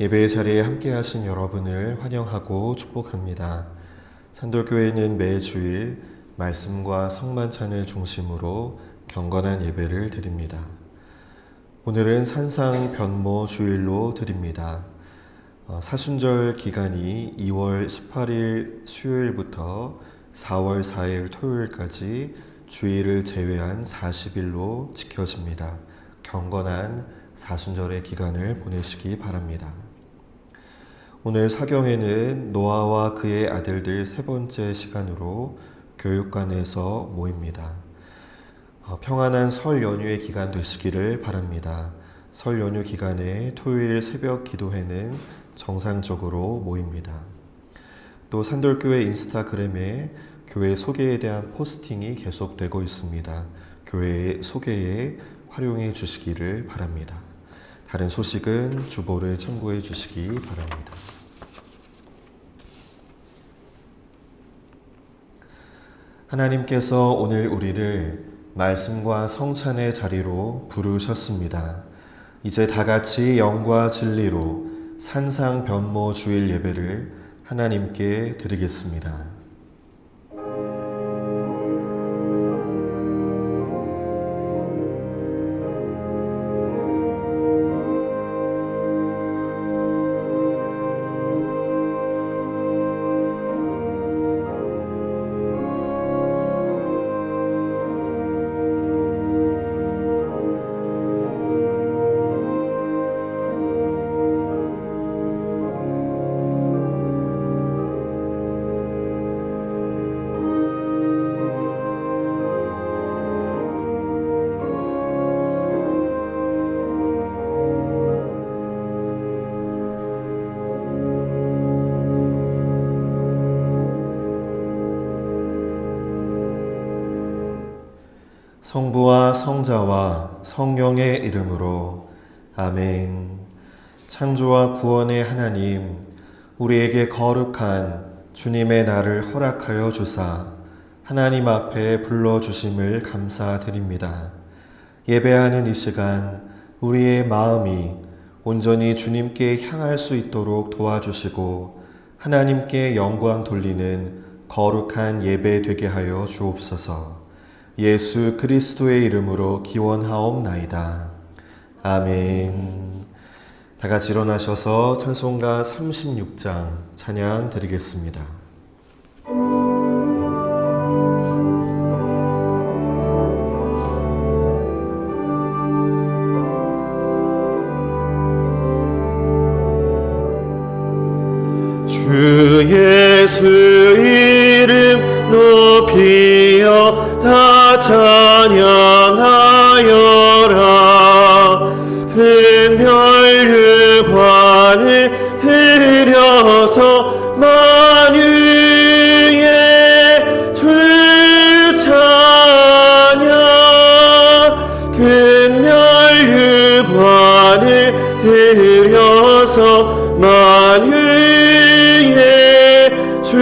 예배의 자리에 함께 하신 여러분을 환영하고 축복합니다. 산돌교회는 매주일 말씀과 성만찬을 중심으로 경건한 예배를 드립니다. 오늘은 산상 변모 주일로 드립니다. 사순절 기간이 2월 18일 수요일부터 4월 4일 토요일까지 주일을 제외한 40일로 지켜집니다. 경건한 사순절의 기간을 보내시기 바랍니다. 오늘 사경에는 노아와 그의 아들들 세 번째 시간으로 교육관에서 모입니다. 평안한 설 연휴의 기간 되시기를 바랍니다. 설 연휴 기간에 토요일 새벽 기도회는 정상적으로 모입니다. 또 산돌교회 인스타그램에 교회 소개에 대한 포스팅이 계속되고 있습니다. 교회 소개에 활용해 주시기를 바랍니다. 다른 소식은 주보를 참고해 주시기 바랍니다. 하나님께서 오늘 우리를 말씀과 성찬의 자리로 부르셨습니다. 이제 다 같이 영과 진리로 산상 변모 주일 예배를 하나님께 드리겠습니다. 성부와 성자와 성령의 이름으로 아멘. 창조와 구원의 하나님, 우리에게 거룩한 주님의 날을 허락하여 주사 하나님 앞에 불러주심을 감사드립니다. 예배하는 이 시간 우리의 마음이 온전히 주님께 향할 수 있도록 도와주시고 하나님께 영광 돌리는 거룩한 예배 되게 하여 주옵소서. 예수 그리스도의 이름으로 기원하옵나이다. 아멘. 다 같이 일어나셔서 찬송가 36장 찬양 드리겠습니다. 주 예수 이름 높이여 다 찬양하여라. 금멸류관을 들여서 만유의 주 찬양. 금멸류관을 들여서 만유의 주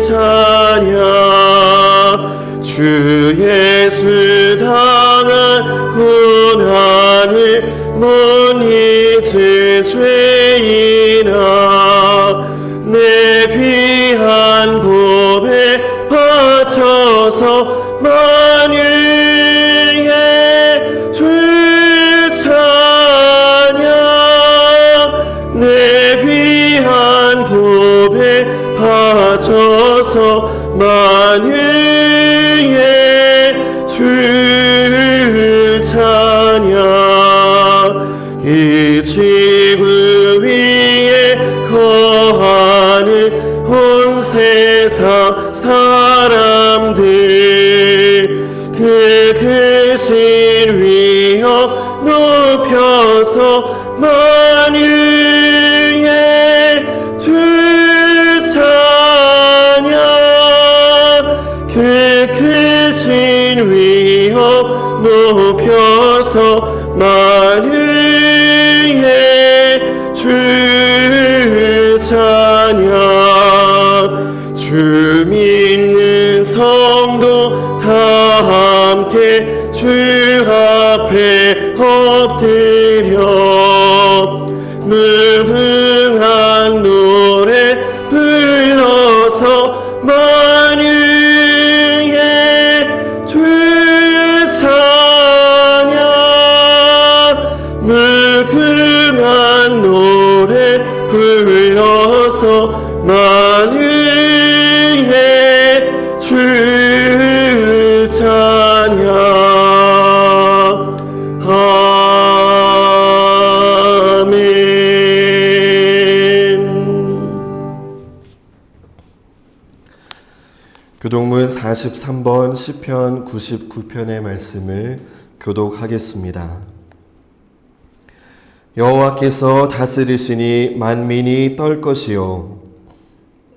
찬양. 주 예수 당한 고난을 못 잊을 죄인아, 내 귀한 몸에 바쳐서 만유의 주 찬양. 내 귀한 몸에 바쳐서 만유의 주 찬양. 이 지구 위에 거하는 온 세상 사람들, 그 크신 위엄 높여서 만유의 주 찬양. 그 크신 위엄 높여서 만유의 주 찬양. 주 믿는 성도 다 함께 주 앞에 엎드려 무궁한 노래 불러서 만유의 주 찬양. 무궁한 노래 불러서 만유의 주 찬양. 교독문 43번 시편 99편의 말씀을 교독하겠습니다. 여호와께서 다스리시니 만민이 떨 것이요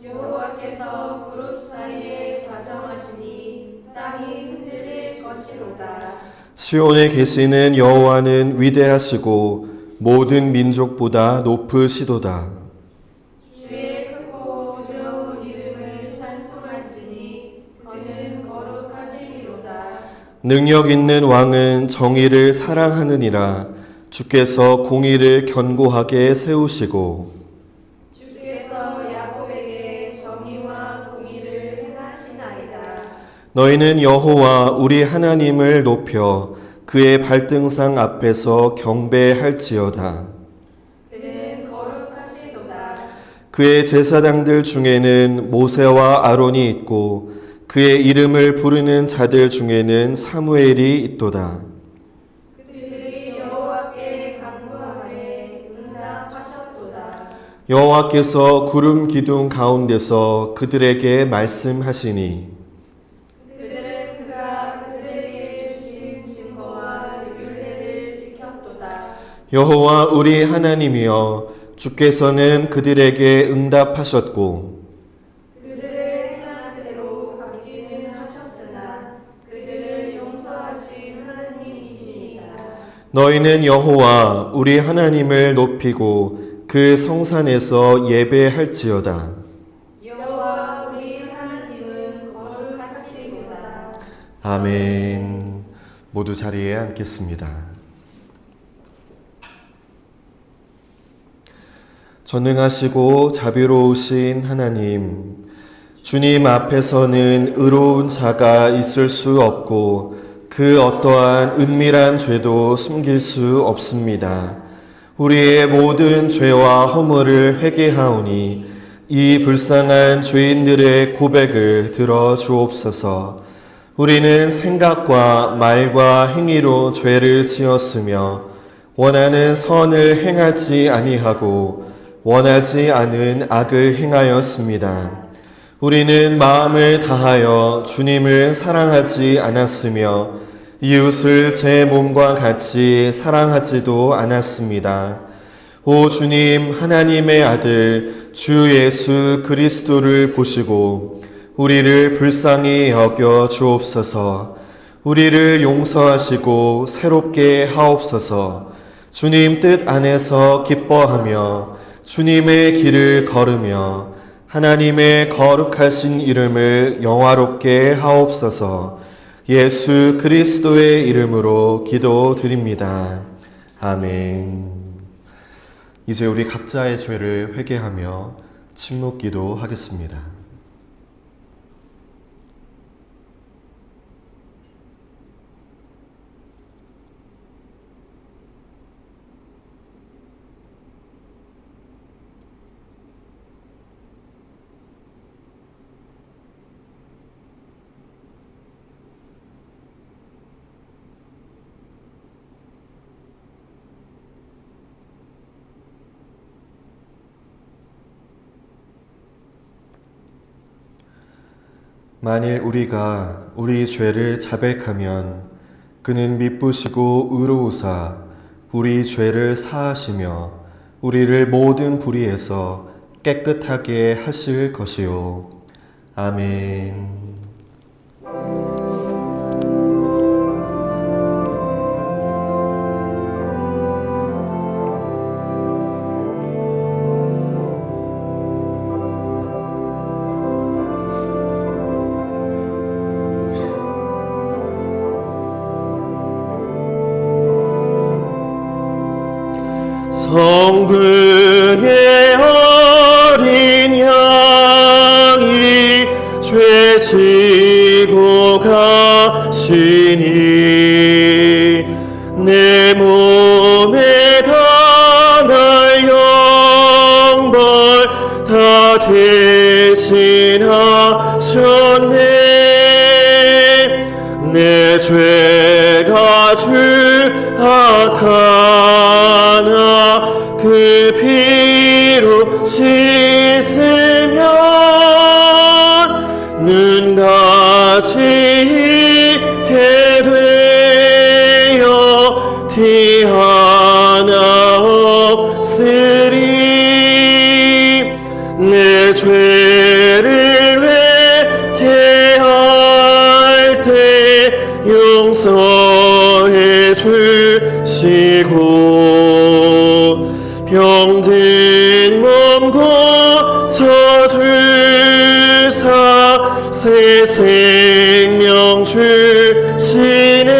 여호와께서 그룹 사이에 좌정하시니 땅이 흔들릴 것이로다. 시온에 계시는 여호와는 위대하시고 모든 민족보다 높으시도다. 주의 크고 두려운 이름을 찬송할지니 그는 거룩하심이로다. 능력 있는 왕은 정의를 사랑하느니라. 주께서 공의를 견고하게 세우시고 주께서 야곱에게 정의와 공의를 행하시나이다. 너희는 여호와 우리 하나님을 높여 그의 발등상 앞에서 경배할지어다. 그는 거룩하시도다. 그의 제사장들 중에는 모세와 아론이 있고 그의 이름을 부르는 자들 중에는 사무엘이 있도다. 그들이 여호와께 간구하매 응답하셨도다. 여호와께서 구름 기둥 가운데서 그들에게 말씀하시니 그들은 그가 그들에게 주신 증거와 율례를 지켰도다. 여호와 우리 하나님이여 주께서는 그들에게 응답하셨고 그들의 행한 대로 갚기는 하셨으나 그들을 용서하신 하나님이시니이다. 너희는 여호와 우리 하나님을 높이고 그 성산에서 예배할지어다. 여호와 우리 하나님은 거룩하시리로다. 아멘. 모두 자리에 앉겠습니다. 전능하시고 자비로우신 하나님, 주님 앞에서는 의로운 자가 있을 수 없고 그 어떠한 은밀한 죄도 숨길 수 없습니다. 우리의 모든 죄와 허물을 회개하오니 이 불쌍한 죄인들의 고백을 들어 주옵소서. 우리는 생각과 말과 행위로 죄를 지었으며 원하는 선을 행하지 아니하고 원하지 않은 악을 행하였습니다. 우리는 마음을 다하여 주님을 사랑하지 않았으며 이웃을 제 몸과 같이 사랑하지도 않았습니다. 오 주님, 하나님의 아들 주 예수 그리스도를 보시고 우리를 불쌍히 여겨 주옵소서. 우리를 용서하시고 새롭게 하옵소서. 주님 뜻 안에서 기뻐하며 주님의 길을 걸으며 하나님의 거룩하신 이름을 영화롭게 하옵소서. 예수 그리스도의 이름으로 기도드립니다. 아멘. 이제 우리 각자의 죄를 회개하며 침묵 기도하겠습니다. 만일 우리가 우리 죄를 자백하면 그는 미쁘시고 의로우사 우리 죄를 사하시며 우리를 모든 불의에서 깨끗하게 하실 것이요. 아멘. 성부의 어린 양이 죄 지고 가시니 내 몸에 다날 영벌 다 대신하셨네. 내 죄가 주악하나 그 피로 씻으면 눈같이 있게 되어 티 하나 없으리. 내 죄를 회개할 때 용서해 주시고 병든 몸 고쳐주사 새 생명 주시네.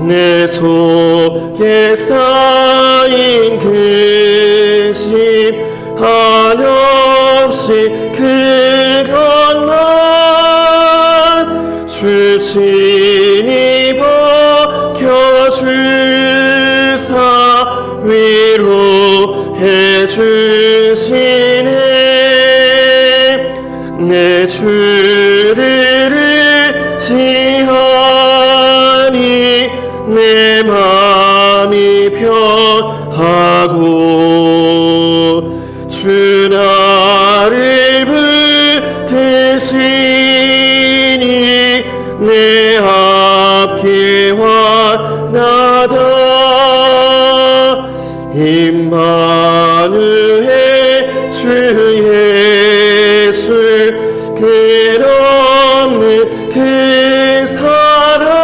내 속에 쌓인 근심 한없이 그것만 주 친히 벗겨주사 위로해 주시네. 내 주를 의지하니 내 마음이 편하고 주 나를 붙드시니 내 앞길 환하다. 임마누엘 주 예수 끝없는 그 사랑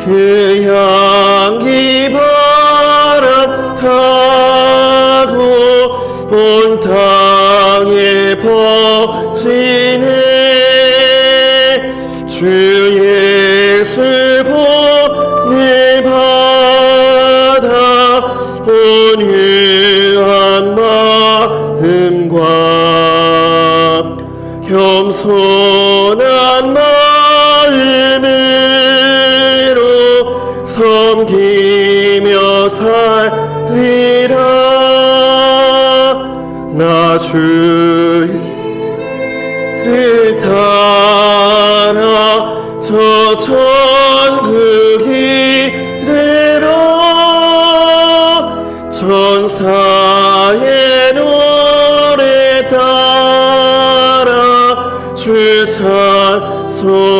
그 향기 바람 타고 온 땅에 퍼지네. 주 예수 복을 받아 온유한 마음과 겸손한 마음으로 섬기며 살리라. 나 주를 따라 저 천국 이르러 천사의 노래 따라 주 찬송하리라.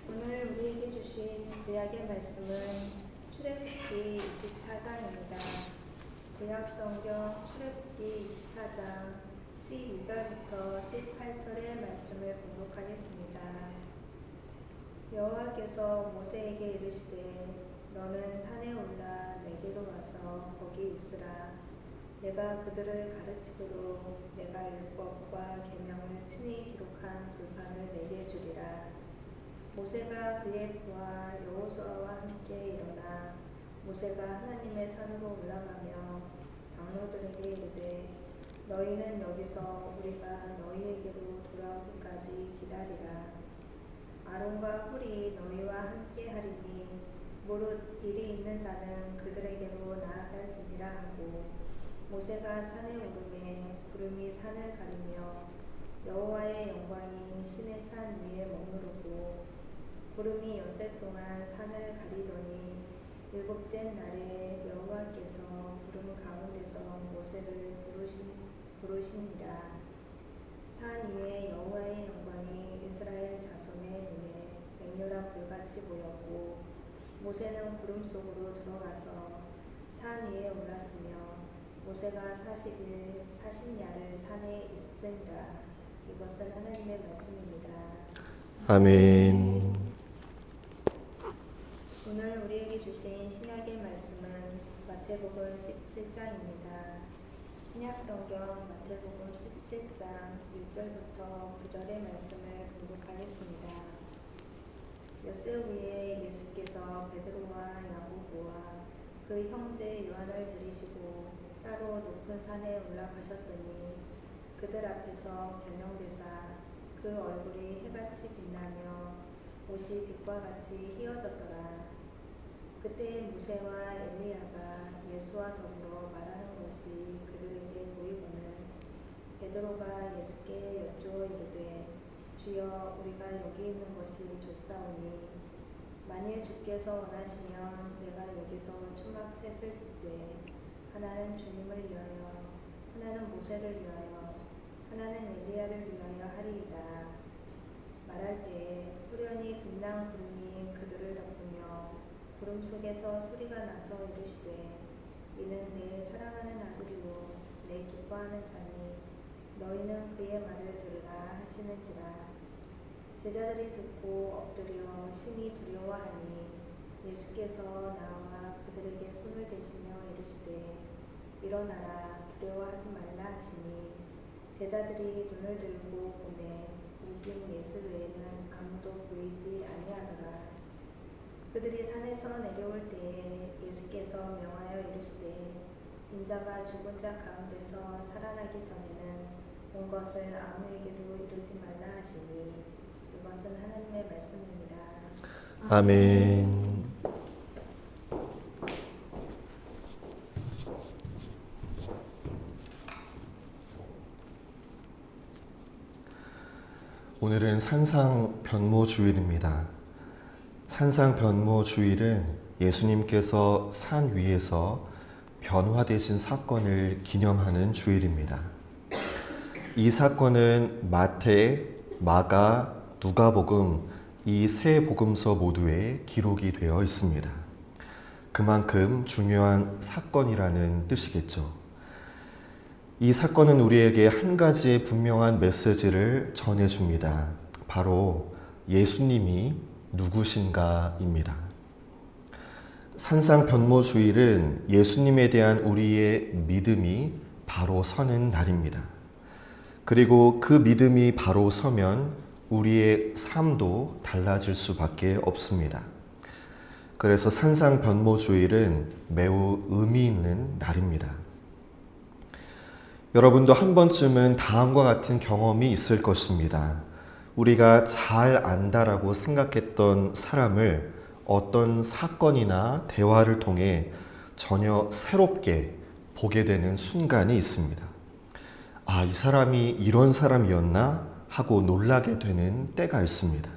오늘 우리에게 주신 구약의 말씀은 출애굽기 24장입니다. 구약 성경 출애굽기 24장 12절부터 18절의 말씀을 봉독하겠습니다. 여호와께서 모세에게 이르시되 너는 산에 올라 내게로 와서 거기 있으라. 내가 그들을 가르치도록 내가 율법과 계명을 친히 기록한 돌판을 내게 주리라. 모세가 그의 부하 여호수아와 함께 일어나 모세가 하나님의 산으로 올라가며 장로들에게 이르되 너희는 여기서 우리가 너희에게로 돌아오기까지 기다리라. 아론과 훌이 너희와 함께 하리니 무릇 일이 있는 자는 그들에게로 나아갈지니라 하고 모세가 산에 오르매 구름이 산을 가리며 여호와의 영광이 신의 산 위에 머무르고 구름이 엿새 동안 산을 가리더니 일곱째 날에 여호와께서 구름 가운데서 모세를 부르시니라. 산 위에 여호와의 영광이 이스라엘 자손의 눈에 맹렬한 불같이 보였고 모세는 구름 속으로 들어가서 산 위에 올랐으며 모세가 40일 40야를 산에 있으니라. 이것은 하나님의 말씀입니다. 아멘. 오늘 우리에게 주신 신약의 말씀은 마태복음 17장입니다. 신약성경 마태복음 17장 1절부터 9절의 말씀을 공독하겠습니다. 엿새 후에 예수께서 베드로와 야고보와 그 형제 요한을 들이시고 따로 높은 산에 올라가셨더니 그들 앞에서 변형되사 그 얼굴이 해같이 빛나며 옷이 빛과 같이 휘어졌더라. 그때 모세와 엘리야가 예수와 더불어 말하는 것이 그들에게 보이고는 베드로가 예수께 여쭈어 이르되 주여 우리가 여기 있는 것이 좋사오니 만일 주께서 원하시면 내가 여기서 초막 셋을 짓되 하나는 주님을 위하여 하나는 모세를 위하여 하나는 엘리야를 위하여 하리이다. 말할 때에 후련히 빛난 구름이 그들을 덮으며 구름 속에서 소리가 나서 이르시되 이는 내 사랑하는 아들이요 내 기뻐하는 자니 너희는 그의 말을 들으라 하시는지라. 제자들이 듣고 엎드려 심히 두려워하니 예수께서 나와 그들에게 손을 대시며 이르시되 일어나라 두려워하지 말라 하시니 제자들이 눈을 들고 보매 오직 예수 외에는 아무도 보이지 아니하더라. 그들이 산에서 내려올 때에 예수께서 명하여 이르시되 인자가 죽은 자 가운데서 살아나기 전에는 온 것을 아무에게도 이루지 말라 하시니 이것은 하나님의 말씀입니다. 아멘. 오늘은 산상변모주일입니다. 산상변모주일은 예수님께서 산 위에서 변화되신 사건을 기념하는 주일입니다. 이 사건은 마태, 마가, 누가복음 이 세 복음서 모두에 기록이 되어 있습니다. 그만큼 중요한 사건이라는 뜻이겠죠. 이 사건은 우리에게 한 가지의 분명한 메시지를 전해줍니다. 바로 예수님이 누구신가입니다. 산상변모주일은 예수님에 대한 우리의 믿음이 바로 서는 날입니다. 그리고 그 믿음이 바로 서면 우리의 삶도 달라질 수밖에 없습니다. 그래서 산상변모주일은 매우 의미 있는 날입니다. 여러분도 한 번쯤은 다음과 같은 경험이 있을 것입니다. 우리가 잘 안다라고 생각했던 사람을 어떤 사건이나 대화를 통해 전혀 새롭게 보게 되는 순간이 있습니다. 아, 이 사람이 이런 사람이었나 하고 놀라게 되는 때가 있습니다.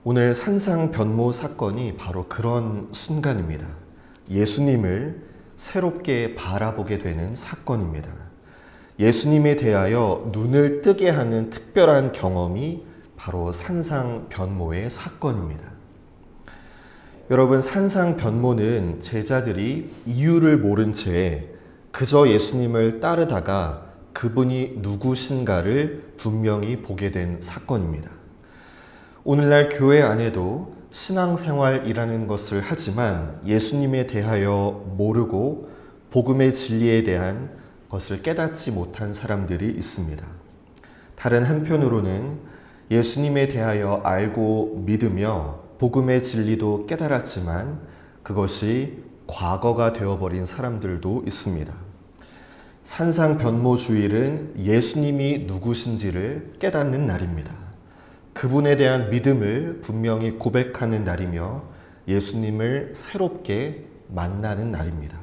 오늘 산상변모 사건이 바로 그런 순간입니다. 예수님을 새롭게 바라보게 되는 사건입니다. 예수님에 대하여 눈을 뜨게 하는 특별한 경험이 바로 산상변모의 사건입니다. 여러분, 산상변모는 제자들이 이유를 모른 채 그저 예수님을 따르다가 그분이 누구신가를 분명히 보게 된 사건입니다. 오늘날 교회 안에도 신앙생활이라는 것을 하지만 예수님에 대하여 모르고 복음의 진리에 대한 것을 깨닫지 못한 사람들이 있습니다. 다른 한편으로는 예수님에 대하여 알고 믿으며 복음의 진리도 깨달았지만 그것이 과거가 되어버린 사람들도 있습니다. 산상변모주일은 예수님이 누구신지를 깨닫는 날입니다. 그분에 대한 믿음을 분명히 고백하는 날이며 예수님을 새롭게 만나는 날입니다.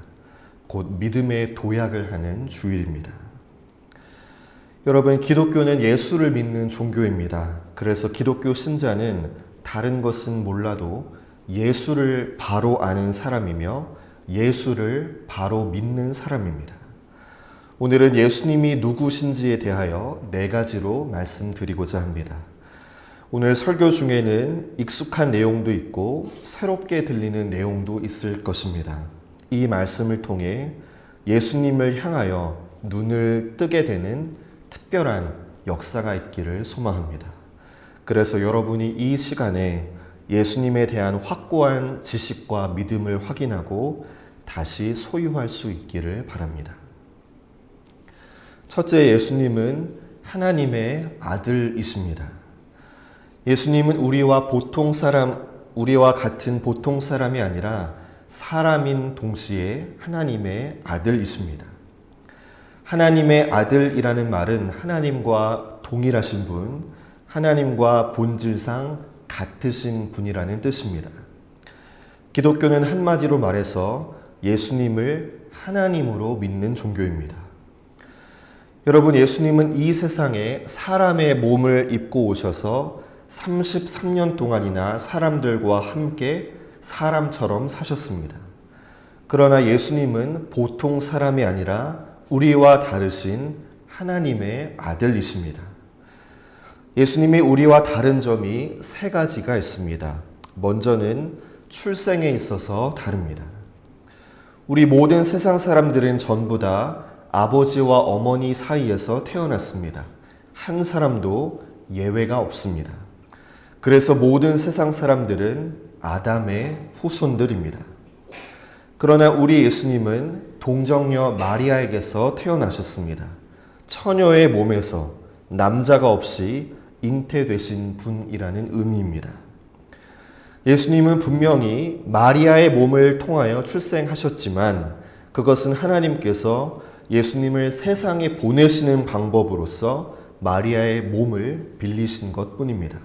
곧 믿음의 도약을 하는 주일입니다. 여러분, 기독교는 예수를 믿는 종교입니다. 그래서 기독교 신자는 다른 것은 몰라도 예수를 바로 아는 사람이며 예수를 바로 믿는 사람입니다. 오늘은 예수님이 누구신지에 대하여 4가지로 말씀드리고자 합니다. 오늘 설교 중에는 익숙한 내용도 있고 새롭게 들리는 내용도 있을 것입니다. 이 말씀을 통해 예수님을 향하여 눈을 뜨게 되는 특별한 역사가 있기를 소망합니다. 그래서 여러분이 이 시간에 예수님에 대한 확고한 지식과 믿음을 확인하고 다시 소유할 수 있기를 바랍니다. 첫째, 예수님은 하나님의 아들이십니다. 예수님은 우리와 같은 보통 사람이 아니라 사람인 동시에 하나님의 아들이십니다. 하나님의 아들이라는 말은 하나님과 동일하신 분, 하나님과 본질상 같으신 분이라는 뜻입니다. 기독교는 한마디로 말해서 예수님을 하나님으로 믿는 종교입니다. 여러분, 예수님은 이 세상에 사람의 몸을 입고 오셔서 33년 동안이나 사람들과 함께 사람처럼 사셨습니다. 그러나 예수님은 보통 사람이 아니라 우리와 다르신 하나님의 아들이십니다. 예수님이 우리와 다른 점이 세 가지가 있습니다. 먼저는 출생에 있어서 다릅니다. 우리 모든 세상 사람들은 전부 다 아버지와 어머니 사이에서 태어났습니다. 한 사람도 예외가 없습니다. 그래서 모든 세상 사람들은 아담의 후손들입니다. 그러나 우리 예수님은 동정녀 마리아에게서 태어나셨습니다. 처녀의 몸에서 남자가 없이 잉태되신 분이라는 의미입니다. 예수님은 분명히 마리아의 몸을 통하여 출생하셨지만 그것은 하나님께서 예수님을 세상에 보내시는 방법으로서 마리아의 몸을 빌리신 것뿐입니다.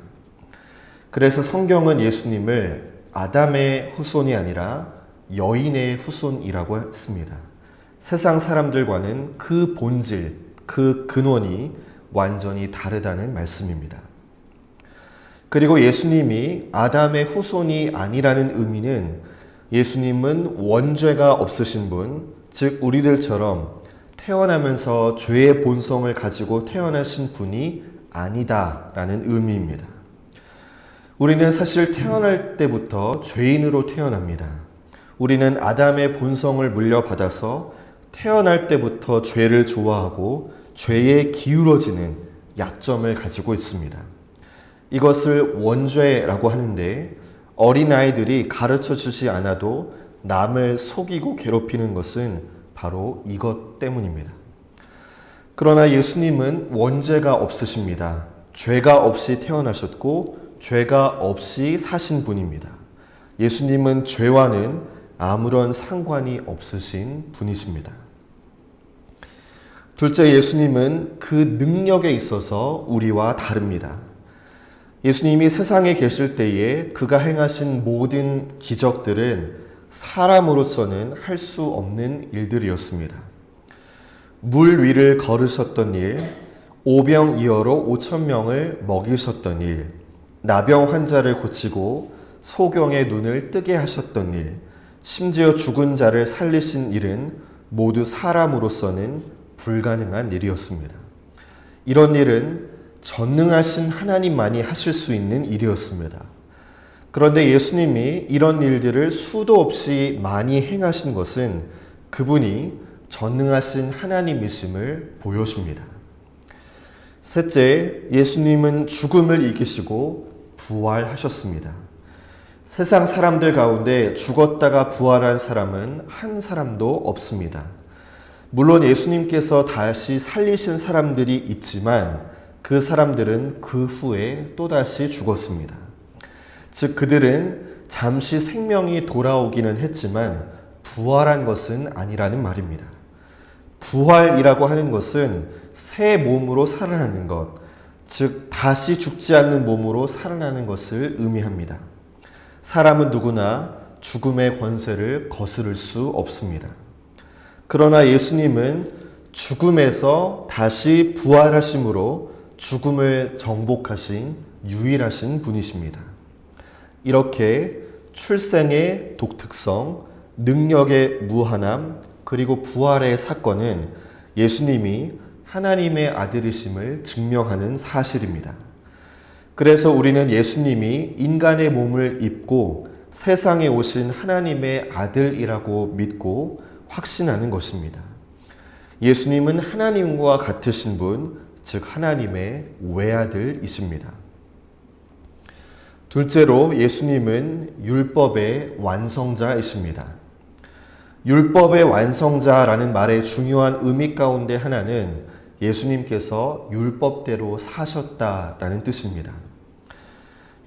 그래서 성경은 예수님을 아담의 후손이 아니라 여인의 후손이라고 했습니다. 세상 사람들과는 그 본질, 그 근원이 완전히 다르다는 말씀입니다. 그리고 예수님이 아담의 후손이 아니라는 의미는 예수님은 원죄가 없으신 분, 즉 우리들처럼 태어나면서 죄의 본성을 가지고 태어나신 분이 아니다라는 의미입니다. 우리는 사실 태어날 때부터 죄인으로 태어납니다. 우리는 아담의 본성을 물려받아서 태어날 때부터 죄를 좋아하고 죄에 기울어지는 약점을 가지고 있습니다. 이것을 원죄라고 하는데 어린아이들이 가르쳐 주지 않아도 남을 속이고 괴롭히는 것은 바로 이것 때문입니다. 그러나 예수님은 원죄가 없으십니다. 죄가 없이 태어나셨고 죄가 없이 사신 분입니다. 예수님은 죄와는 아무런 상관이 없으신 분이십니다. 둘째, 예수님은 그 능력에 있어서 우리와 다릅니다. 예수님이 세상에 계실 때에 그가 행하신 모든 기적들은 사람으로서는 할 수 없는 일들이었습니다. 물 위를 걸으셨던 일, 오병이어로 5,000명을 먹이셨던 일, 나병 환자를 고치고 소경의 눈을 뜨게 하셨던 일, 심지어 죽은 자를 살리신 일은 모두 사람으로서는 불가능한 일이었습니다. 이런 일은 전능하신 하나님만이 하실 수 있는 일이었습니다. 그런데 예수님이 이런 일들을 수도 없이 많이 행하신 것은 그분이 전능하신 하나님이심을 보여줍니다. 셋째, 예수님은 죽음을 이기시고 부활하셨습니다. 세상 사람들 가운데 죽었다가 부활한 사람은 한 사람도 없습니다. 물론 예수님께서 다시 살리신 사람들이 있지만 그 사람들은 그 후에 또다시 죽었습니다. 즉 그들은 잠시 생명이 돌아오기는 했지만 부활한 것은 아니라는 말입니다. 부활이라고 하는 것은 새 몸으로 살아나는 것, 즉 다시 죽지 않는 몸으로 살아나는 것을 의미합니다. 사람은 누구나 죽음의 권세를 거스를 수 없습니다. 그러나 예수님은 죽음에서 다시 부활하심으로 죽음을 정복하신 유일하신 분이십니다. 이렇게 출생의 독특성, 능력의 무한함, 그리고 부활의 사건은 예수님이 하나님의 아들이심을 증명하는 사실입니다. 그래서 우리는 예수님이 인간의 몸을 입고 세상에 오신 하나님의 아들이라고 믿고 확신하는 것입니다. 예수님은 하나님과 같으신 분, 즉 하나님의 외아들이십니다. 둘째로 예수님은 율법의 완성자이십니다. 율법의 완성자라는 말의 중요한 의미 가운데 하나는 예수님께서 율법대로 사셨다라는 뜻입니다.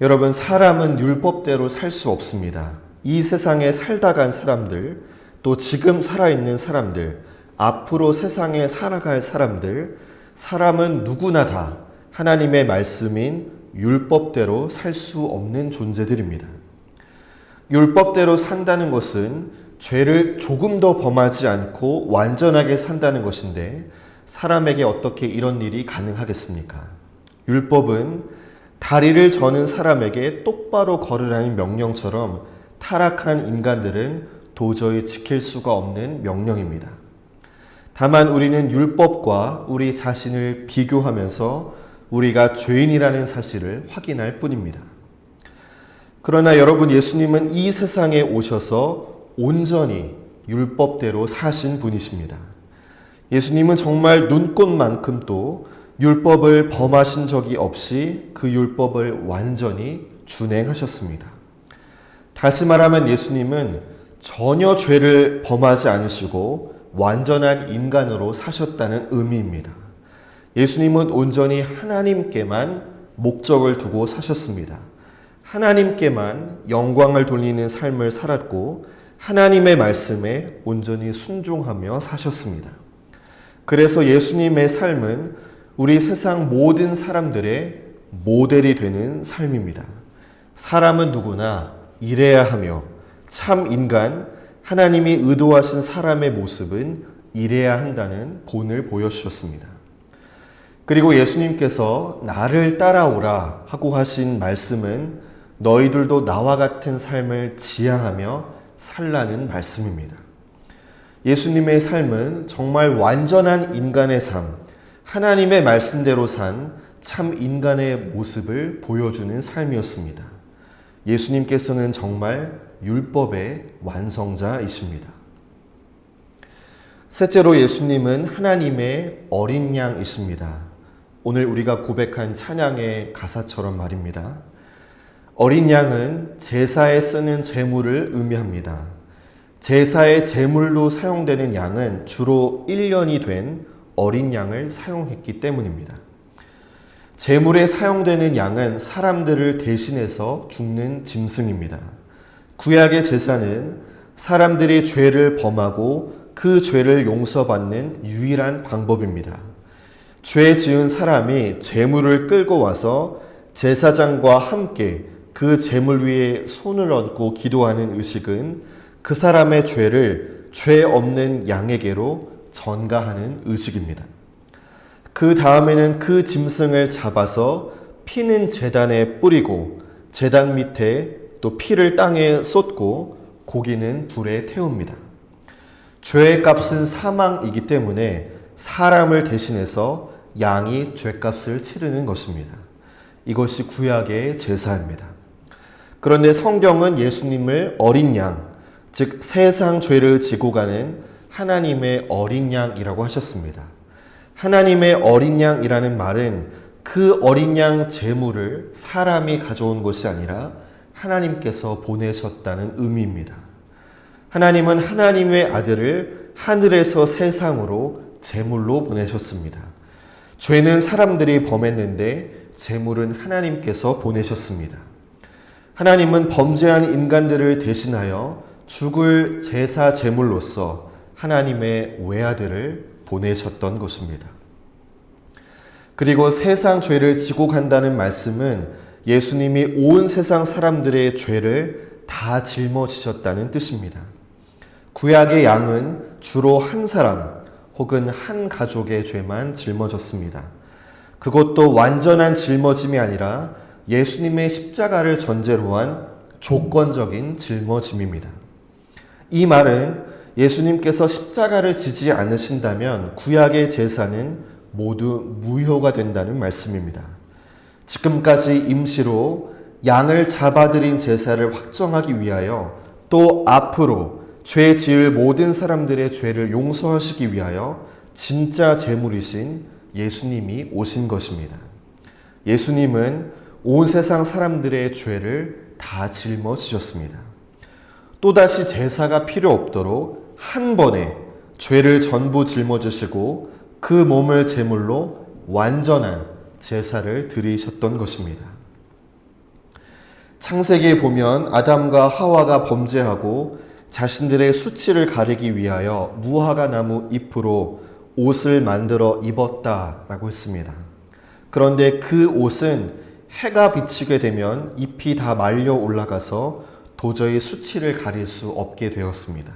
여러분, 사람은 율법대로 살 수 없습니다. 이 세상에 살다 간 사람들, 또 지금 살아있는 사람들, 앞으로 세상에 살아갈 사람들, 사람은 누구나 다 하나님의 말씀인 율법대로 살 수 없는 존재들입니다. 율법대로 산다는 것은 죄를 조금 더 범하지 않고 완전하게 산다는 것인데 사람에게 어떻게 이런 일이 가능하겠습니까? 율법은 다리를 저는 사람에게 똑바로 걸으라는 명령처럼 타락한 인간들은 도저히 지킬 수가 없는 명령입니다. 다만 우리는 율법과 우리 자신을 비교하면서 우리가 죄인이라는 사실을 확인할 뿐입니다. 그러나 여러분, 예수님은 이 세상에 오셔서 온전히 율법대로 사신 분이십니다. 예수님은 정말 눈꽃만큼도 율법을 범하신 적이 없이 그 율법을 완전히 준행하셨습니다. 다시 말하면 예수님은 전혀 죄를 범하지 않으시고 완전한 인간으로 사셨다는 의미입니다. 예수님은 온전히 하나님께만 목적을 두고 사셨습니다. 하나님께만 영광을 돌리는 삶을 살았고 하나님의 말씀에 온전히 순종하며 사셨습니다. 그래서 예수님의 삶은 우리 세상 모든 사람들의 모델이 되는 삶입니다. 사람은 누구나 이래야 하며 참 인간, 하나님이 의도하신 사람의 모습은 이래야 한다는 본을 보여주셨습니다. 그리고 예수님께서 나를 따라오라 하고 하신 말씀은 너희들도 나와 같은 삶을 지향하며 살라는 말씀입니다. 예수님의 삶은 정말 완전한 인간의 삶, 하나님의 말씀대로 산 참 인간의 모습을 보여주는 삶이었습니다. 예수님께서는 정말 율법의 완성자이십니다. 셋째로 예수님은 하나님의 어린 양이십니다. 오늘 우리가 고백한 찬양의 가사처럼 말입니다. 어린 양은 제사에 쓰는 제물을 의미합니다. 제사의 제물로 사용되는 양은 주로 1년이 된 어린 양을 사용했기 때문입니다. 제물에 사용되는 양은 사람들을 대신해서 죽는 짐승입니다. 구약의 제사는 사람들이 죄를 범하고 그 죄를 용서받는 유일한 방법입니다. 죄 지은 사람이 제물을 끌고 와서 제사장과 함께 그 제물 위에 손을 얹고 기도하는 의식은 그 사람의 죄를 죄 없는 양에게로 전가하는 의식입니다. 그 다음에는 그 짐승을 잡아서 피는 제단에 뿌리고 제단 밑에 또 피를 땅에 쏟고 고기는 불에 태웁니다. 죄의 값은 사망이기 때문에 사람을 대신해서 양이 죄값을 치르는 것입니다. 이것이 구약의 제사입니다. 그런데 성경은 예수님을 어린 양, 즉 세상 죄를 지고 가는 하나님의 어린 양이라고 하셨습니다. 하나님의 어린 양이라는 말은 그 어린 양 제물을 사람이 가져온 것이 아니라 하나님께서 보내셨다는 의미입니다. 하나님은 하나님의 아들을 하늘에서 세상으로 제물로 보내셨습니다. 죄는 사람들이 범했는데 제물은 하나님께서 보내셨습니다. 하나님은 범죄한 인간들을 대신하여 죽을 제사 제물로서 하나님의 외아들을 보내셨던 것입니다. 그리고 세상 죄를 지고 간다는 말씀은 예수님이 온 세상 사람들의 죄를 다 짊어지셨다는 뜻입니다. 구약의 양은 주로 한 사람 혹은 한 가족의 죄만 짊어졌습니다. 그것도 완전한 짊어짐이 아니라 예수님의 십자가를 전제로 한 조건적인 짊어짐입니다. 이 말은 예수님께서 십자가를 지지 않으신다면 구약의 제사는 모두 무효가 된다는 말씀입니다. 지금까지 임시로 양을 잡아들인 제사를 확정하기 위하여 또 앞으로 죄 지을 모든 사람들의 죄를 용서하시기 위하여 진짜 제물이신 예수님이 오신 것입니다. 예수님은 온 세상 사람들의 죄를 다 짊어지셨습니다. 또다시 제사가 필요 없도록 한 번에 죄를 전부 짊어지시고 그 몸을 제물로 완전한 제사를 드리셨던 것입니다. 창세기에 보면 아담과 하와가 범죄하고 자신들의 수치를 가리기 위하여 무화과 나무 잎으로 옷을 만들어 입었다라고 했습니다. 그런데 그 옷은 해가 비치게 되면 잎이 다 말려 올라가서 도저히 수치를 가릴 수 없게 되었습니다.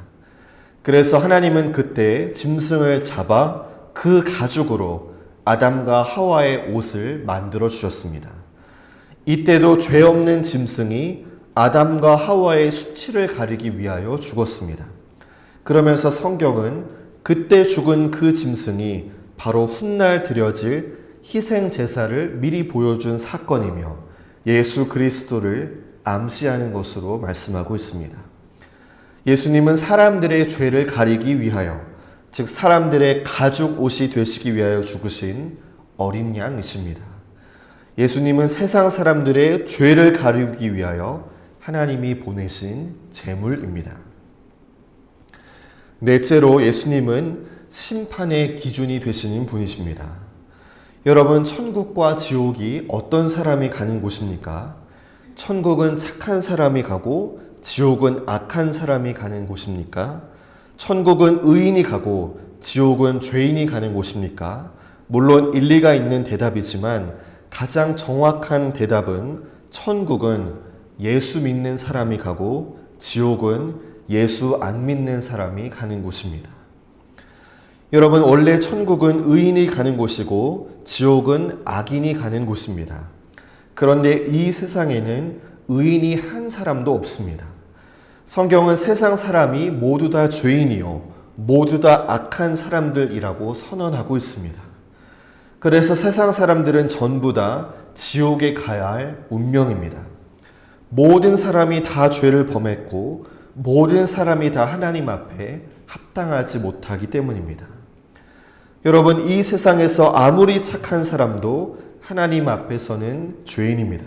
그래서 하나님은 그때 짐승을 잡아 그 가죽으로 아담과 하와의 옷을 만들어 주셨습니다. 이때도 죄 없는 짐승이 아담과 하와의 수치를 가리기 위하여 죽었습니다. 그러면서 성경은 그때 죽은 그 짐승이 바로 훗날 드려질 희생 제사를 미리 보여준 사건이며 예수 그리스도를 암시하는 것으로 말씀하고 있습니다. 예수님은 사람들의 죄를 가리기 위하여, 즉 사람들의 가죽 옷이 되시기 위하여 죽으신 어린 양이십니다. 예수님은 세상 사람들의 죄를 가리기 위하여 하나님이 보내신 제물입니다. 넷째로 예수님은 심판의 기준이 되시는 분이십니다. 여러분, 천국과 지옥이 어떤 사람이 가는 곳입니까? 천국은 착한 사람이 가고 지옥은 악한 사람이 가는 곳입니까? 천국은 의인이 가고 지옥은 죄인이 가는 곳입니까? 물론 일리가 있는 대답이지만 가장 정확한 대답은 천국은 예수 믿는 사람이 가고 지옥은 예수 안 믿는 사람이 가는 곳입니다. 여러분, 원래 천국은 의인이 가는 곳이고 지옥은 악인이 가는 곳입니다. 그런데 이 세상에는 의인이 한 사람도 없습니다. 성경은 세상 사람이 모두 다 죄인이요 모두 다 악한 사람들이라고 선언하고 있습니다. 그래서 세상 사람들은 전부 다 지옥에 가야 할 운명입니다. 모든 사람이 다 죄를 범했고 모든 사람이 다 하나님 앞에 합당하지 못하기 때문입니다. 여러분, 이 세상에서 아무리 착한 사람도 하나님 앞에서는 죄인입니다.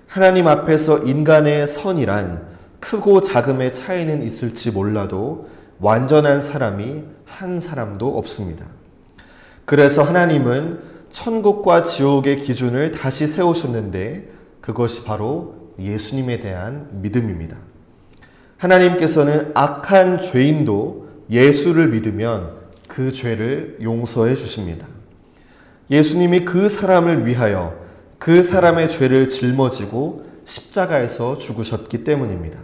하나님 앞에서 인간의 선이란 크고 작음의 차이는 있을지 몰라도 완전한 사람이 한 사람도 없습니다. 그래서 하나님은 천국과 지옥의 기준을 다시 세우셨는데 그것이 바로 예수님에 대한 믿음입니다. 하나님께서는 악한 죄인도 예수를 믿으면 그 죄를 용서해 주십니다. 예수님이 그 사람을 위하여 그 사람의 죄를 짊어지고 십자가에서 죽으셨기 때문입니다.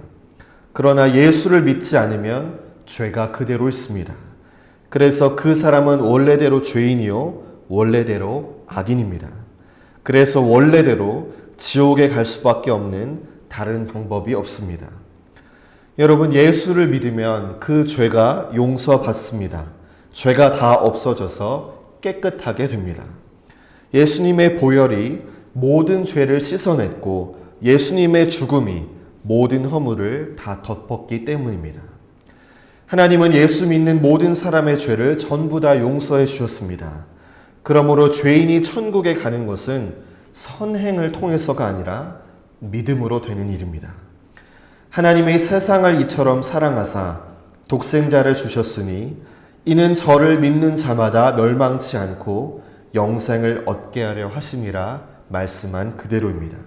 그러나 예수를 믿지 않으면 죄가 그대로 있습니다. 그래서 그 사람은 원래대로 죄인이요 원래대로 악인입니다. 그래서 원래대로 지옥에 갈 수밖에 없는 다른 방법이 없습니다. 여러분, 예수를 믿으면 그 죄가 용서받습니다. 죄가 다 없어져서 깨끗하게 됩니다. 예수님의 보혈이 모든 죄를 씻어냈고 예수님의 죽음이 모든 허물을 다 덮었기 때문입니다. 하나님은 예수 믿는 모든 사람의 죄를 전부 다 용서해 주셨습니다. 그러므로 죄인이 천국에 가는 것은 선행을 통해서가 아니라 믿음으로 되는 일입니다. 하나님의 세상을 이처럼 사랑하사 독생자를 주셨으니 이는 저를 믿는 자마다 멸망치 않고 영생을 얻게 하려 하심이라 말씀한 그대로입니다.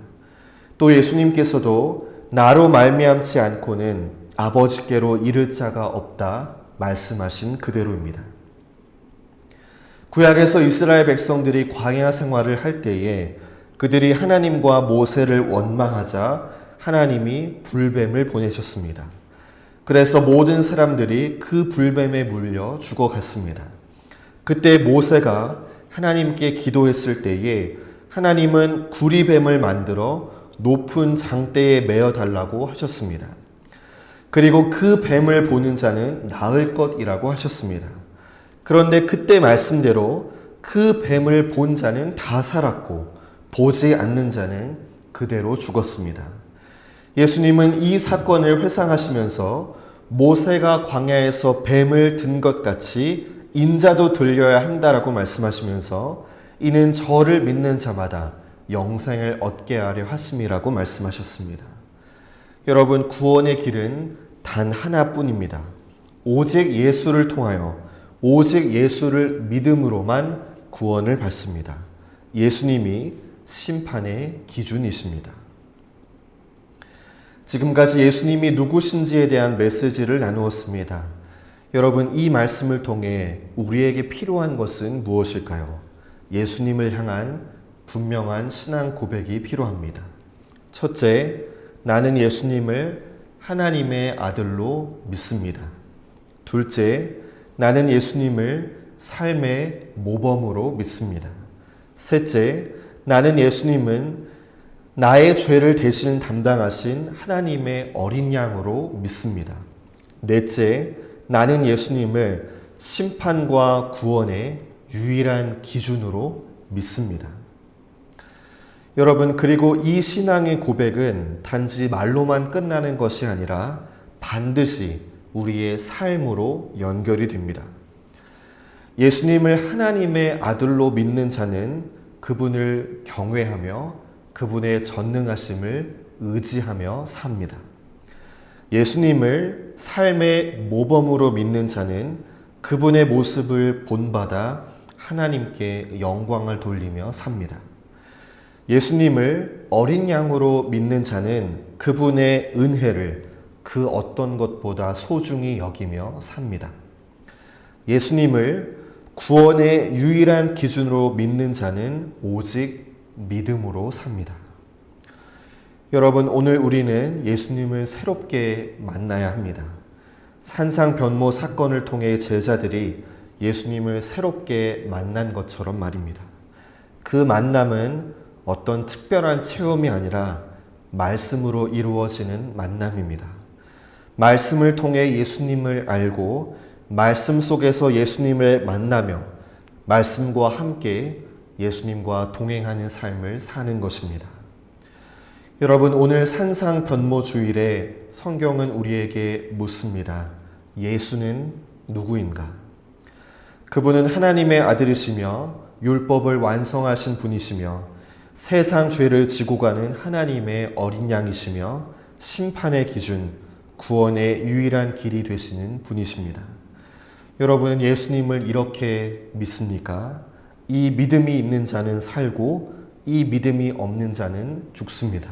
또 예수님께서도 나로 말미암지 않고는 아버지께로 이를 자가 없다 말씀하신 그대로입니다. 구약에서 이스라엘 백성들이 광야 생활을 할 때에 그들이 하나님과 모세를 원망하자 하나님이 불뱀을 보내셨습니다. 그래서 모든 사람들이 그 불뱀에 물려 죽어갔습니다. 그때 모세가 하나님께 기도했을 때에 하나님은 구리뱀을 만들어 높은 장대에 메어 달라고 하셨습니다. 그리고 그 뱀을 보는 자는 나을 것이라고 하셨습니다. 그런데 그때 말씀대로 그 뱀을 본 자는 다 살았고 보지 않는 자는 그대로 죽었습니다. 예수님은 이 사건을 회상하시면서 모세가 광야에서 뱀을 든 것 같이 인자도 들려야 한다라고 말씀하시면서 이는 저를 믿는 자마다 영생을 얻게 하려 하심이라고 말씀하셨습니다. 여러분, 구원의 길은 단 하나뿐입니다. 오직 예수를 통하여, 오직 예수를 믿음으로만 구원을 받습니다. 예수님이 심판의 기준이십니다. 지금까지 예수님이 누구신지에 대한 메시지를 나누었습니다. 여러분, 이 말씀을 통해 우리에게 필요한 것은 무엇일까요? 예수님을 향한 분명한 신앙 고백이 필요합니다. 첫째, 나는 예수님을 하나님의 아들로 믿습니다. 둘째, 나는 예수님을 삶의 모범으로 믿습니다. 셋째, 나는 예수님은 나의 죄를 대신 담당하신 하나님의 어린 양으로 믿습니다. 넷째, 나는 예수님을 심판과 구원의 유일한 기준으로 믿습니다. 여러분, 그리고 이 신앙의 고백은 단지 말로만 끝나는 것이 아니라 반드시 우리의 삶으로 연결이 됩니다. 예수님을 하나님의 아들로 믿는 자는 그분을 경외하며 그분의 전능하심을 의지하며 삽니다. 예수님을 삶의 모범으로 믿는 자는 그분의 모습을 본받아 하나님께 영광을 돌리며 삽니다. 예수님을 어린 양으로 믿는 자는 그분의 은혜를 그 어떤 것보다 소중히 여기며 삽니다. 예수님을 구원의 유일한 기준으로 믿는 자는 오직 믿음으로 삽니다. 여러분, 오늘 우리는 예수님을 새롭게 만나야 합니다. 산상변모 사건을 통해 제자들이 예수님을 새롭게 만난 것처럼 말입니다. 그 만남은 어떤 특별한 체험이 아니라 말씀으로 이루어지는 만남입니다. 말씀을 통해 예수님을 알고 말씀 속에서 예수님을 만나며 말씀과 함께 예수님과 동행하는 삶을 사는 것입니다. 여러분, 오늘 산상변모 주일에 성경은 우리에게 묻습니다. 예수는 누구인가? 그분은 하나님의 아들이시며 율법을 완성하신 분이시며 세상 죄를 지고 가는 하나님의 어린 양이시며 심판의 기준, 구원의 유일한 길이 되시는 분이십니다. 여러분은 예수님을 이렇게 믿습니까? 이 믿음이 있는 자는 살고 이 믿음이 없는 자는 죽습니다.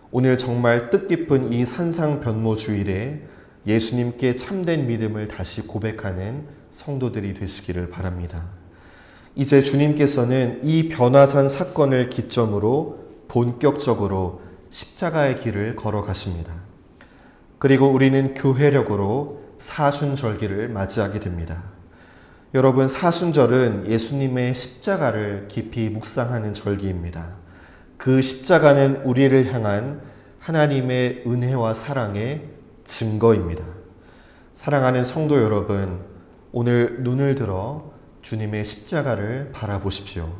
오늘 정말 뜻깊은 이 산상변모 주일에 예수님께 참된 믿음을 다시 고백하는 성도들이 되시기를 바랍니다. 이제 주님께서는 이 변화산 사건을 기점으로 본격적으로 십자가의 길을 걸어가십니다. 그리고 우리는 교회력으로 사순절기를 맞이하게 됩니다. 여러분, 사순절은 예수님의 십자가를 깊이 묵상하는 절기입니다. 그 십자가는 우리를 향한 하나님의 은혜와 사랑의 증거입니다. 사랑하는 성도 여러분, 오늘 눈을 들어 주님의 십자가를 바라보십시오.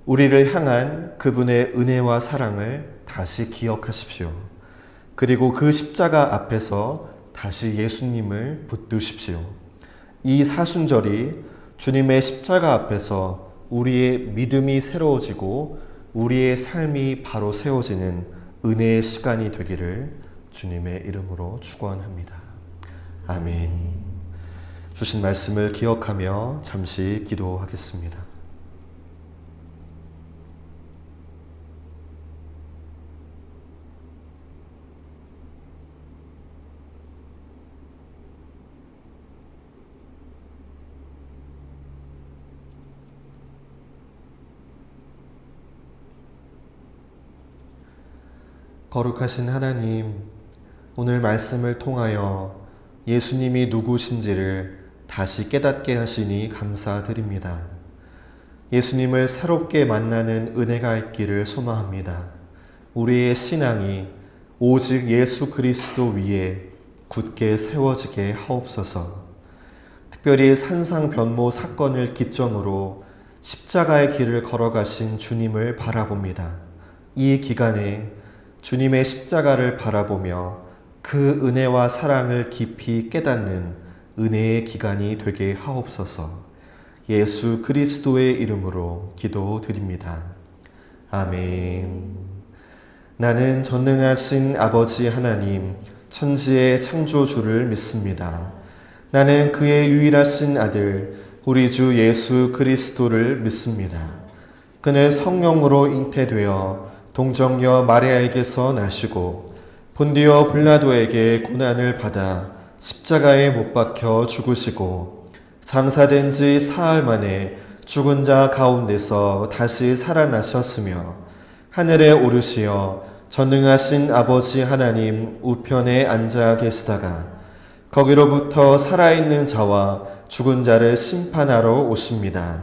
우리를 향한 그분의 은혜와 사랑을 다시 기억하십시오. 그리고 그 십자가 앞에서 다시 예수님을 붙드십시오. 이 사순절이 주님의 십자가 앞에서 우리의 믿음이 새로워지고 우리의 삶이 바로 세워지는 은혜의 시간이 되기를 주님의 이름으로 축원합니다. 아멘. 주신 말씀을 기억하며 잠시 기도하겠습니다. 거룩하신 하나님, 오늘 말씀을 통하여 예수님이 누구신지를 다시 깨닫게 하시니 감사드립니다. 예수님을 새롭게 만나는 은혜가 있기를 소망합니다. 우리의 신앙이 오직 예수 그리스도 위에 굳게 세워지게 하옵소서. 특별히 산상변모 사건을 기점으로 십자가의 길을 걸어가신 주님을 바라봅니다. 이 기간에 주님의 십자가를 바라보며 그 은혜와 사랑을 깊이 깨닫는 은혜의 기간이 되게 하옵소서. 예수 그리스도의 이름으로 기도드립니다. 아멘. 나는 전능하신 아버지 하나님, 천지의 창조주를 믿습니다. 나는 그의 유일하신 아들, 우리 주 예수 그리스도를 믿습니다. 그는 성령으로 잉태되어 동정녀 마리아에게서 나시고 본디오 빌라도에게 고난을 받아 십자가에 못 박혀 죽으시고 장사된 지 사흘 만에 죽은 자 가운데서 다시 살아나셨으며 하늘에 오르시어 전능하신 아버지 하나님 우편에 앉아 계시다가 거기로부터 살아있는 자와 죽은 자를 심판하러 오십니다.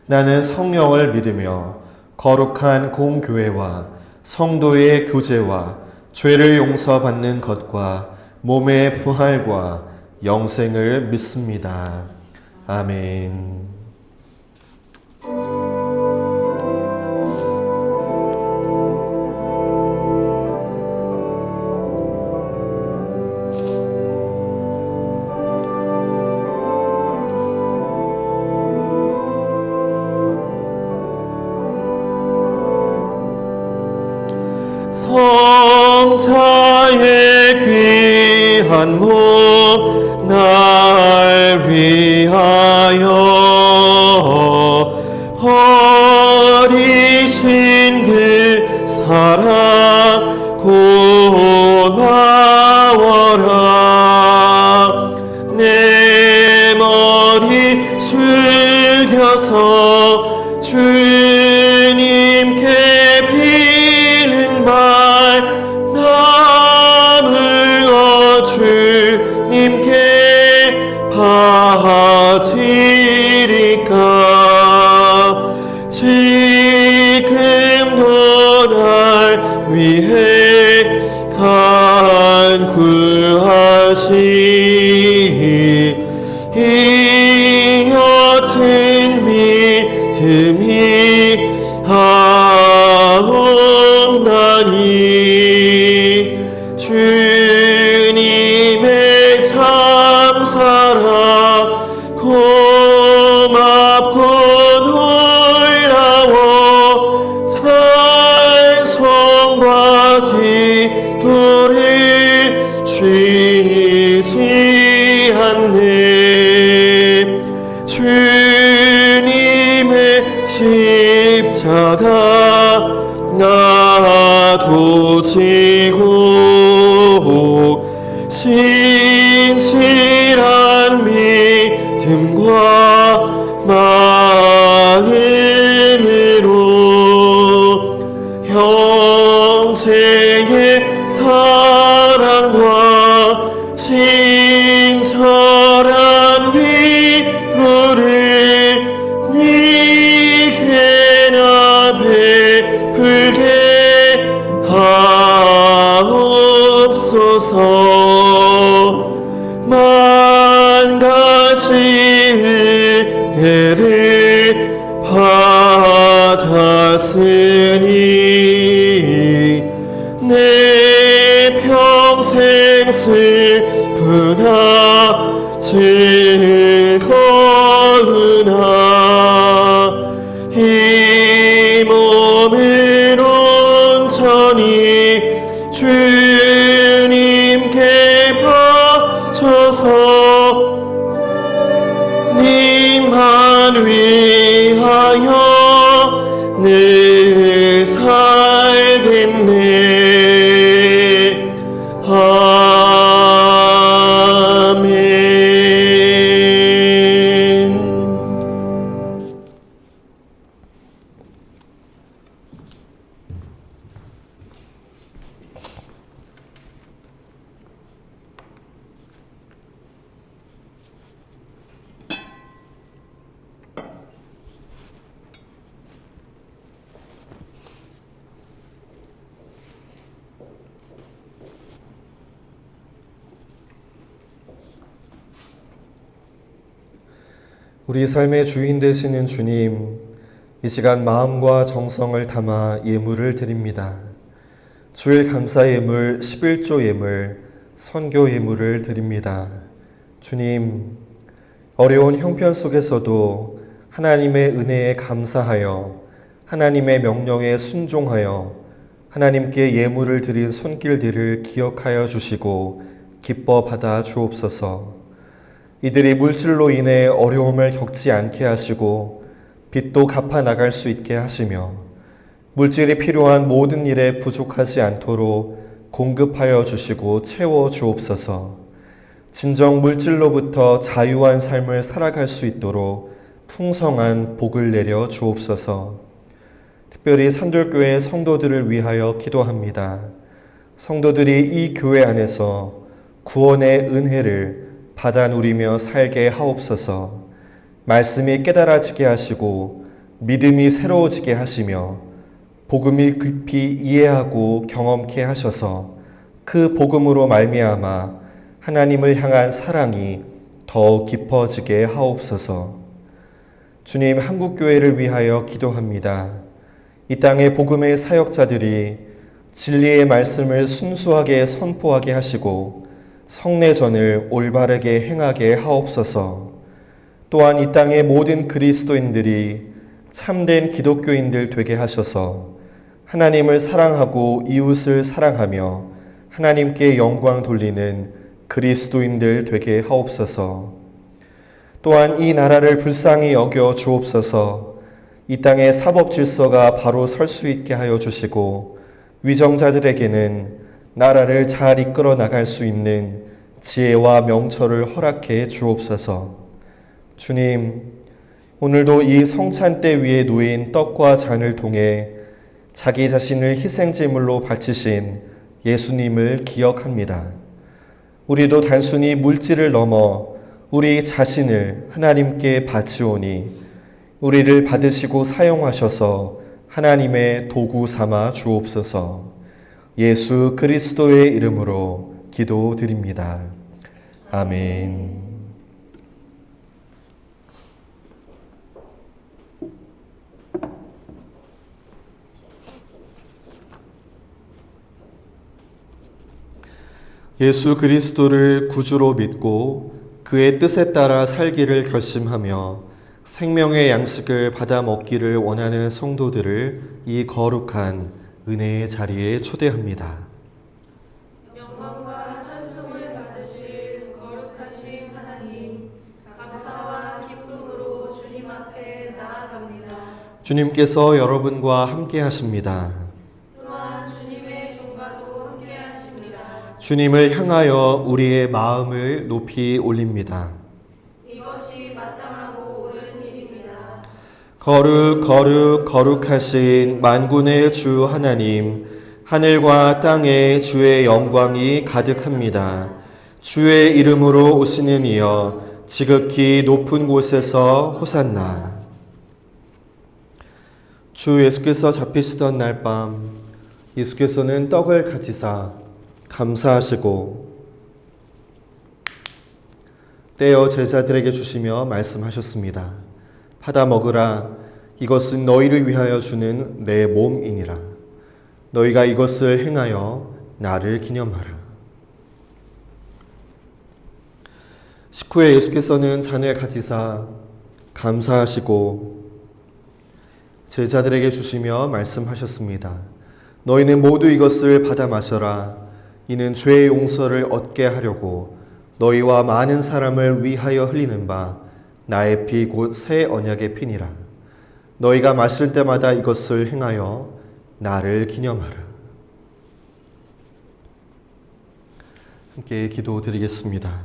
나는 성령을 믿으며 거룩한 공교회와 성도의 교제와 죄를 용서받는 것과 몸의 부활과 영생을 믿습니다. 아멘. 성자의 귀한 몸 날 위하여 버리신 그 사랑 고마워라. 내 머리 숙여서 주님께 비는 말 나눌어 주님께 바치리까. 지금도 날 위해 간구하시 이 옅은 믿음이 하옵나니. 주님의 참사랑 고맙고 놀라워 찬송과 기도를 쉬지 않네. 주님의 십자가 나도 지고 신실한 믿음과 마음으로 형제의 사랑과 친절한 위로를 네게나 베풀게 하옵소서. 만 가지 은혜를 받았으니 내 평생 슬프나 즐거우나 이 몸을 온전히 주님께 바쳐서 님만 위하여 늘 살겠네. 아멘. 우리 삶의 주인 되시는 주님, 이 시간 마음과 정성을 담아 예물을 드립니다. 주일 감사 예물, 11조 예물, 선교 예물을 드립니다. 주님, 어려운 형편 속에서도 하나님의 은혜에 감사하여 하나님의 명령에 순종하여 하나님께 예물을 드린 손길들을 기억하여 주시고 기뻐 받아 주옵소서. 이들이 물질로 인해 어려움을 겪지 않게 하시고 빚도 갚아 나갈 수 있게 하시며 물질이 필요한 모든 일에 부족하지 않도록 공급하여 주시고 채워 주옵소서. 진정 물질로부터 자유한 삶을 살아갈 수 있도록 풍성한 복을 내려 주옵소서. 특별히 산돌교회 성도들을 위하여 기도합니다. 성도들이 이 교회 안에서 구원의 은혜를 받아 누리며 살게 하옵소서. 말씀이 깨달아지게 하시고 믿음이 새로워지게 하시며 복음을 깊이 이해하고 경험케 하셔서 그 복음으로 말미암아 하나님을 향한 사랑이 더 깊어지게 하옵소서. 주님, 한국교회를 위하여 기도합니다. 이 땅의 복음의 사역자들이 진리의 말씀을 순수하게 선포하게 하시고 성례전을 올바르게 행하게 하옵소서. 또한 이 땅의 모든 그리스도인들이 참된 기독교인들 되게 하셔서 하나님을 사랑하고 이웃을 사랑하며 하나님께 영광 돌리는 그리스도인들 되게 하옵소서. 또한 이 나라를 불쌍히 여겨 주옵소서. 이 땅의 사법 질서가 바로 설 수 있게 하여 주시고 위정자들에게는 나라를 잘 이끌어 나갈 수 있는 지혜와 명철을 허락해 주옵소서. 주님, 오늘도 이 성찬대 위에 놓인 떡과 잔을 통해 자기 자신을 희생제물로 바치신 예수님을 기억합니다. 우리도 단순히 물질을 넘어 우리 자신을 하나님께 바치오니 우리를 받으시고 사용하셔서 하나님의 도구 삼아 주옵소서. 예수 그리스도의 이름으로 기도드립니다. 아멘. 예수 그리스도를 구주로 믿고 그의 뜻에 따라 살기를 결심하며 생명의 양식을 받아 먹기를 원하는 성도들을 이 거룩한 은혜의 자리에 초대합니다. 영광과 찬송을 받으실 거룩하신 하나님, 감사와 기쁨으로 주님 앞에 나아갑니다. 주님께서 여러분과 함께 하십니다. 또한 주님의 종과도 함께 하십니다. 주님을 향하여 우리의 마음을 높이 올립니다. 이것이 마땅하고 옳은 일입니다. 거룩 거룩 거룩하신 만군의 주 하나님, 하늘과 땅에 주의 영광이 가득합니다. 주의 이름으로 오시는 이여 지극히 높은 곳에서 호산나. 주 예수께서 잡히시던 날 밤 예수께서는 떡을 가지사 감사하시고 떼어 제자들에게 주시며 말씀하셨습니다. 받아 먹으라. 이것은 너희를 위하여 주는 내 몸이니라. 너희가 이것을 행하여 나를 기념하라. 식후에 예수께서는 잔을 가지사 감사하시고 제자들에게 주시며 말씀하셨습니다. 너희는 모두 이것을 받아 마셔라. 이는 죄의 용서를 얻게 하려고 너희와 많은 사람을 위하여 흘리는 바 나의 피 곧 새 언약의 피니라. 너희가 마실 때마다 이것을 행하여 나를 기념하라. 함께 기도드리겠습니다.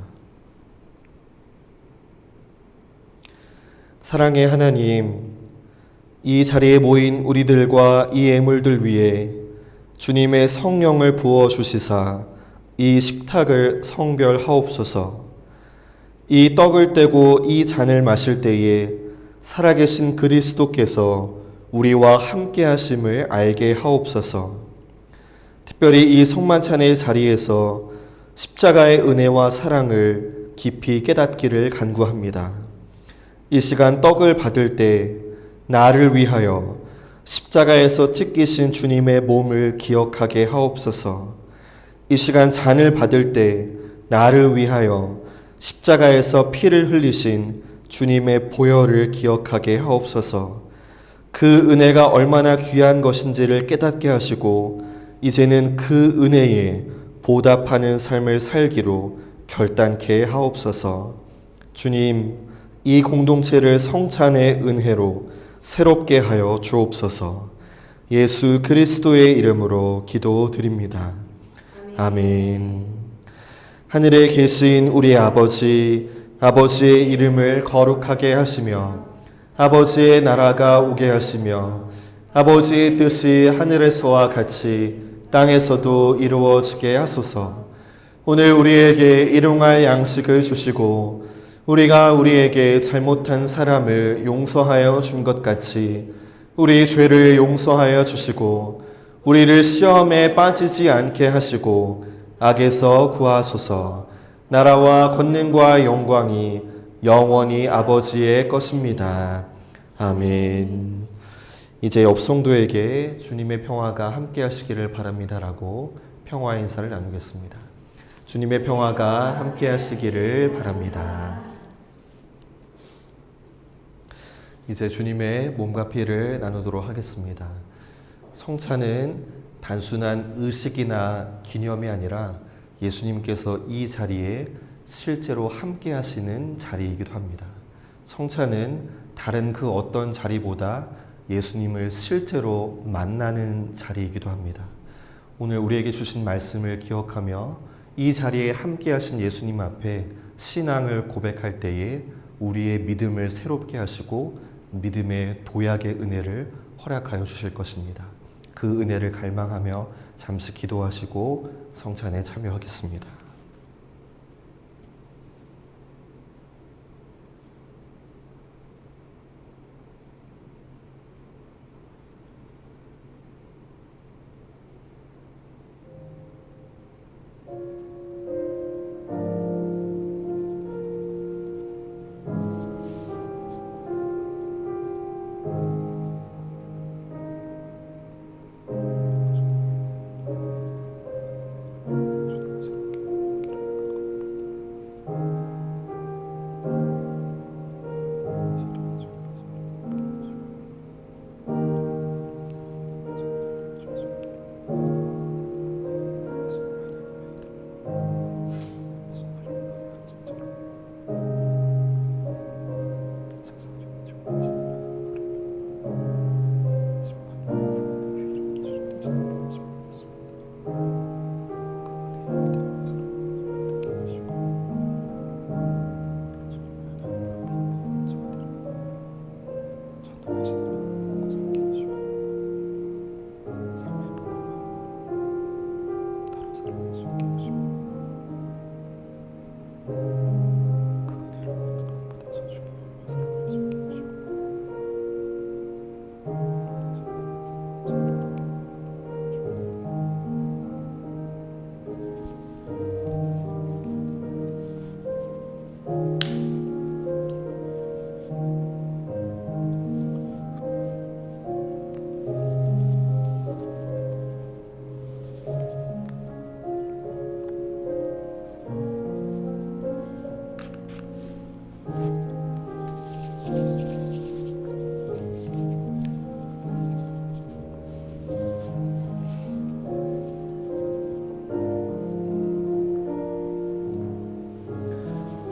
사랑의 하나님, 이 자리에 모인 우리들과 이 예물들 위에 주님의 성령을 부어 주시사 이 식탁을 성별하옵소서. 이 떡을 떼고 이 잔을 마실 때에 살아계신 그리스도께서 우리와 함께 하심을 알게 하옵소서. 특별히 이 성만찬의 자리에서 십자가의 은혜와 사랑을 깊이 깨닫기를 간구합니다. 이 시간 떡을 받을 때 나를 위하여 십자가에서 찢기신 주님의 몸을 기억하게 하옵소서. 이 시간 잔을 받을 때 나를 위하여 십자가에서 피를 흘리신 주님의 보혈을 기억하게 하옵소서. 그 은혜가 얼마나 귀한 것인지를 깨닫게 하시고 이제는 그 은혜에 보답하는 삶을 살기로 결단케 하옵소서. 주님, 이 공동체를 성찬의 은혜로 새롭게 하여 주옵소서. 예수 그리스도의 이름으로 기도드립니다. 아멘. 하늘에 계신 우리 아버지, 아버지의 이름을 거룩하게 하시며 아버지의 나라가 오게 하시며 아버지의 뜻이 하늘에서와 같이 땅에서도 이루어지게 하소서. 오늘 우리에게 일용할 양식을 주시고 우리가 우리에게 잘못한 사람을 용서하여 준 것 같이 우리 죄를 용서하여 주시고 우리를 시험에 빠지지 않게 하시고 악에서 구하소서. 나라와 권능과 영광이 영원히 아버지의 것입니다. 아멘. 이제 옆 성도에게 주님의 평화가 함께 하시기를 바랍니다라고 평화 인사를 나누겠습니다. 주님의 평화가 함께 하시기를 바랍니다. 이제 주님의 몸과 피를 나누도록 하겠습니다. 성찬은 단순한 의식이나 기념이 아니라 예수님께서 이 자리에 실제로 함께 하시는 자리이기도 합니다. 성찬은 다른 그 어떤 자리보다 예수님을 실제로 만나는 자리이기도 합니다. 오늘 우리에게 주신 말씀을 기억하며 이 자리에 함께 하신 예수님 앞에 신앙을 고백할 때에 우리의 믿음을 새롭게 하시고 믿음의 도약의 은혜를 허락하여 주실 것입니다. 그 은혜를 갈망하며 잠시 기도하시고 성찬에 참여하겠습니다.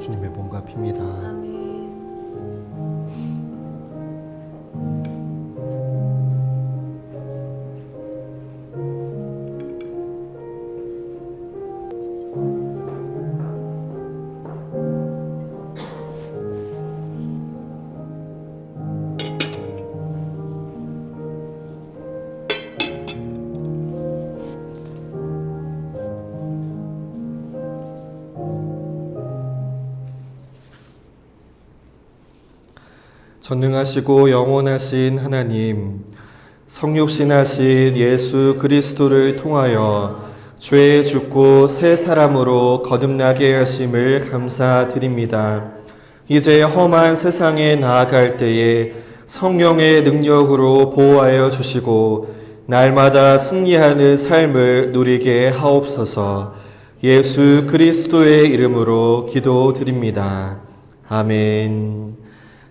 주님의 몸과 피입니다. 전능하시고 영원하신 하나님, 성육신하신 예수 그리스도를 통하여 죄 죽고 새 사람으로 거듭나게 하심을 감사드립니다. 이제 험한 세상에 나아갈 때에 성령의 능력으로 보호하여 주시고 날마다 승리하는 삶을 누리게 하옵소서. 예수 그리스도의 이름으로 기도드립니다. 아멘.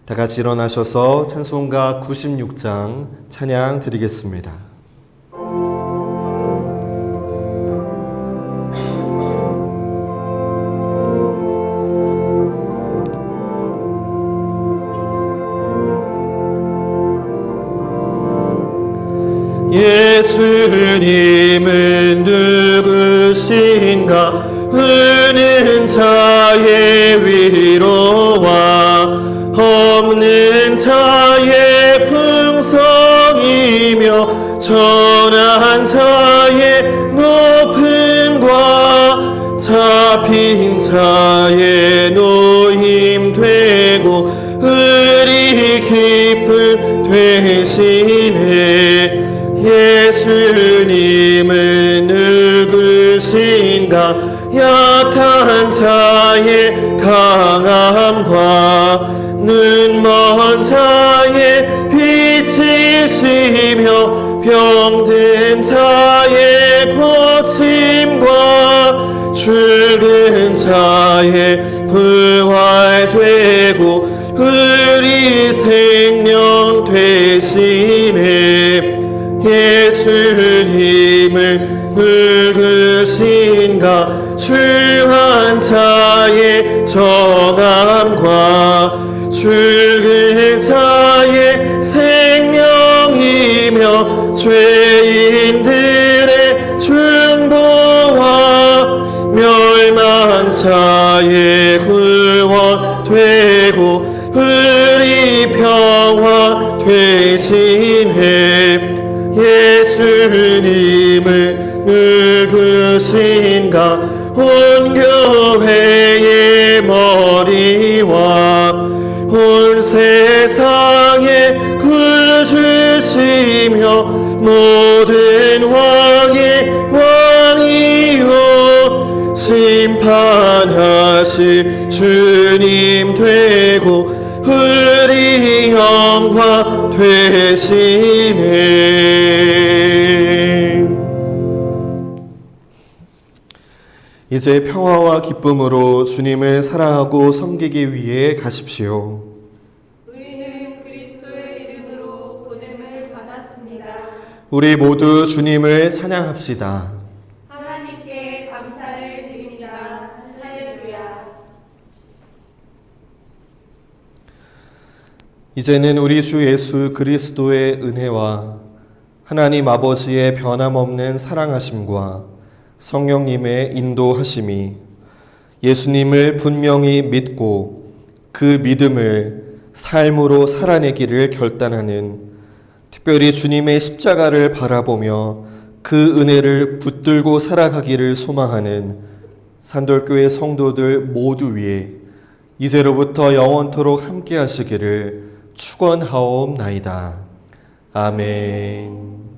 다 같이 일어나셔서 찬송가 96장 찬양 드리겠습니다. 예수님은 누구신가? 우는 자의 위로와 없는 자의 풍성이며 전한 자의 높음과 잡힌 자의 노임 되고 우리 기쁨 되시네. 예수님은 누구신가? 약한 자의 강함과 눈먼 자의 빛이시며 병든 자의 고침과 죽은 자의 부활되고 우리 생명 되시네. 예수님은 누구신가? 주한 자의 정함과 죽은 자의 생명이며 죄인들의 중보와 멸망 자의 구원되고 우리 평화 되시네. 예수님은 누구신가? 온 교회의 머리와 온 세상의 구주시며 모든 왕의 왕이요 심판하실 주님 되고 우리 영화 되시네. 이제 평화와 기쁨으로 주님을 사랑하고 섬기기 위해 가십시오. 우리는 그리스도의 이름으로 보냄을 받았습니다. 우리 모두 주님을 찬양합시다. 하나님께 감사를 드립니다. 할렐루야. 이제는 우리 주 예수 그리스도의 은혜와 하나님 아버지의 변함없는 사랑하심과 성령님의 인도하심이 예수님을 분명히 믿고 그 믿음을 삶으로 살아내기를 결단하는, 특별히 주님의 십자가를 바라보며 그 은혜를 붙들고 살아가기를 소망하는 산돌교회 성도들 모두 위에 이제로부터 영원토록 함께 하시기를 축원하옵나이다. 아멘.